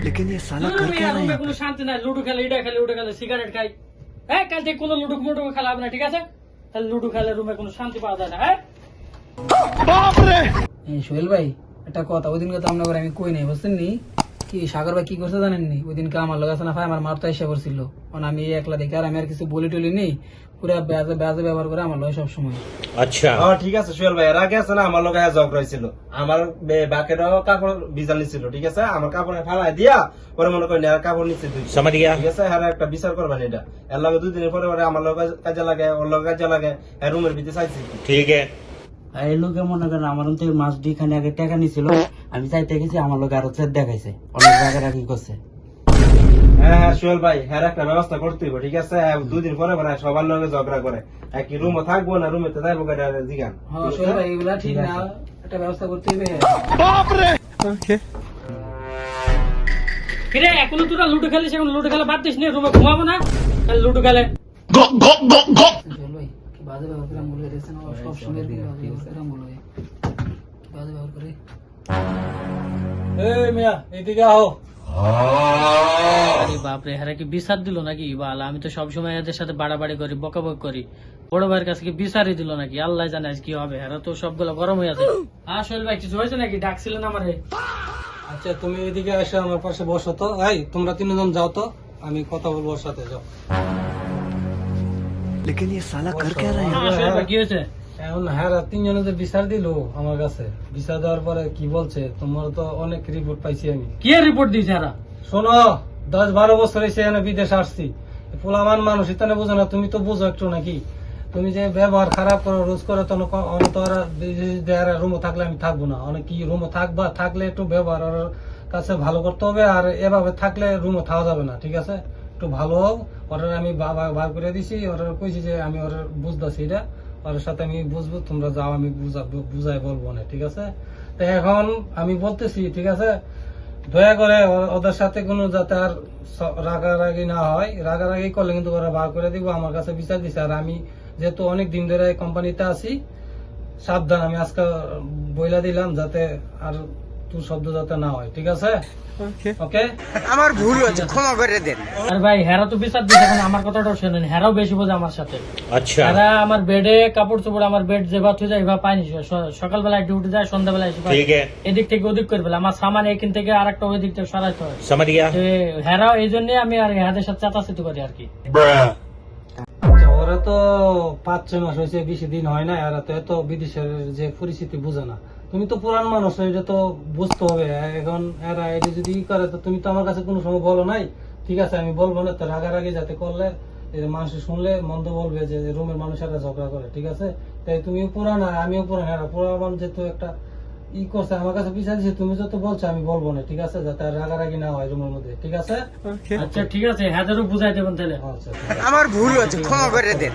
लेकिन ये साला कर क्या रहा है? কোনো শান্তি নাই, লুডো খেলে, এটা খেলে, ওটা খেলে, সিগারেট খাই। হ্যাঁ, কাল থেকে কোনো লুডো মুডো খেলা হবে না, ঠিক আছে? তাহলে লুডো খেলে রুমে কোনো শান্তি পাওয়া যায় না, হ্যাঁ? সোহেল ভাই একটা কথা, ওই দিনকে তো আপনার আমি কই নাই, বুঝছেন নি? কি সাগর ভাই কি করছে জানেননি? ওই দিনকে আমার লোক আছে না ভাই, আমার মার তো এসে করছিল, আমি একলা দেখে আর আমি আর কিছু বলি টলি নেই, পুরা ব্যাজে ব্যাজে ব্যবহার করে আমার লোক সবসময়। अच्छा ঠিক আছে সোহেল ভাই, এর আগে আছে না আমার লোক ঝগড়া হয়েছিল, আমার বাকেরও কাপড় ভিজা নিছিল, ঠিক আছে? আমার কাপড়ে ফালাই দিয়া পরে মনে করেন আর কাপড় নিচ্ছে দুই, समझ गया ঠিক আছে? হ্যাঁ একটা বিচার করবেন এটা, এর লগে 2 দিনের পরে পরে আমার লোক কাজে লাগে, ওর লোক কাজে লাগে, রুমের ভিতরে চাইছি। ठीक है এই লোকে মনে করেন আমার থেকে মাস 2 খানে আগে টাকা নিছিল, আমি চাইতে গেছি, আমার লোক আরো চেক দেখাইছে, অনেক রাগারাগি করছে। হ্যাঁ সোহেল ভাই, হ্যাঁ একটা ব্যবস্থা করতে হবে, ঠিক আছে? 2 দিন পরে পরে সবার লগে ঝগড়া করে, কি রুমে থাকবো না রুমে তো যাইবো জিগান। হ্যাঁ সোহেল ভাই এগুলা ঠিক না, একটা ব্যবস্থা করতে হবে। কিরে, এখনো তোরা লুডো খেলিস, এখন লুডো খেলা বাদ দিস নি, রুমে ঘুমাবো না, তাহলে লুডো খেলে। সোহেল ভাই কি বাজে ব্যবহার করে বলে দিয়েছেন, সব সময় বাজে ব্যবহার করে বলে, বাজে ব্যবহার করে। এই মিয়া এদিকে আও। আরে বাপরে, হ্যাঁ কি বিচার দিল নাকি? বাল, আমি তো সবসময় এদের সাথে বাড়াবাড়ি করি, বকাবক করি, বড় ভাইয়ের কাছে কি বিচারই দিল নাকি? আল্লাহ জানে আজ কি হবে, এরা তো সবগুলো গরম হয়ে আছে। আসল ভাই কিছু হয়েছে নাকি? ডাকছিলেন আমারে? আচ্ছা তুমি এদিকে এসে আমার পাশে বসো তো। এই তোমরা 3 জন যাও তো, আমি কথা বলবো ওর সাথে, যাও। लेकिन ये साला कर क्या रहा है? আসল ভাই কি হয়েছে? এখন হ্যাঁ 3 জনে যে বিচার দিল আমার কাছে, বিচার দেওয়ার পরে কি বলছে, তোমার তো অনেক রিপোর্ট পাইছি আমি। কি রিপোর্ট দিয়েছে এরা? শোনো, 10-12 বছর এসে এখানে বিদেশ আসছি, পোলামান মানুষ ইতানে বোঝো না, তুমি তো বোঝো একটু নাকি? তুমি যে ব্যবহার খারাপ করো রোজ করে, তো রুমে থাকলে আমি থাকবো না, অনেক কি রুমে থাকবা, থাকলে একটু ব্যবহার ওর কাছে ভালো করতে হবে, আর এভাবে থাকলে রুমে থাকা যাবে না, ঠিক আছে? একটু ভালো হোক, ওর আমি বার করে দিছি, ওর কইছি যে আমি ওর বুঝতেছি এটা, ওর সাথে আমি বুঝবো, তোমরা যাও, আমি বুঝাই বলবো না, ঠিক আছে? তো এখন আমি বলতেছি, ঠিক আছে, দয়া করে ওদের সাথে কোনো যাতে আর রাগারাগি না হয়, রাগারাগি করলে কিন্তু ওরা বার করে দিব, আমার কাছে বিচার দিছে। আর আমি যেহেতু অনেক দিন ধরে এই কোম্পানিতে আছি, সাবধান, আমি আজকে বইলা দিলাম যাতে আর তোর শব্দ যাতে না হয়, ঠিক আছে? ওকে? আমার ভুল হয়েছে, ক্ষমা করে দেন। আর ভাই হেরা তো বিচার দিচ্ছে, এখন আমার কথাটাও শোনেন, হেরাও বেশি বোঝে আমার সাথে। अच्छा হেরা আমার বেডে কাপড় চোপড়, আমার বেড যে ভাত হয়ে যায় এবার পাইনি, সকালবেলায় ডিউটি যায়, সন্ধ্যাবেলায় এসে পাই। ठीक है এদিক থেকে ওদিক করে ফেলে, আমার সামান এখান থেকে আর একটা ওই দিক থেকে সরাইতে হয়। समझ गया হেরাও এই জন্য আমি আর হেদের সাথে চাতাচাতি করি আর কি। আচ্ছা, ওরা তো 5-6 মাস হয়েছে, বেশি দিন হয় না, এরা তো এত বিদেশের যে পরিস্থিতি বুঝে না। তুমি তো পুরান মানুষ, এটা তো বুঝতে হবে। এখন এরা এটা যদি করে, তো তুমি তো আমার কাছে কোনো সময় বলো নাই, ঠিক আছে? আমি বলবো না, তো রাগারাগি যাতে করলে মানুষ শুনলে মন্দ বলবে যে রুমের মানুষেরা ঝগড়া করে, ঠিক আছে? তাই তুমিও পুরান আর আমিও পুরান, এরা পুরান যেহেতু একটা করছে, আমার কাছে বিচার দিচ্ছে, তুমি যত বলছো আমি বলবো না, ঠিক আছে? যাতে আর রাগারাগি না হয় রুমের মধ্যে, ঠিক আছে? আচ্ছা ঠিক আছে, হেদেরও বুঝাই দেবেন তাহলে। আচ্ছা। আমার ভুল হয়েছে, ক্ষমা করে দেন।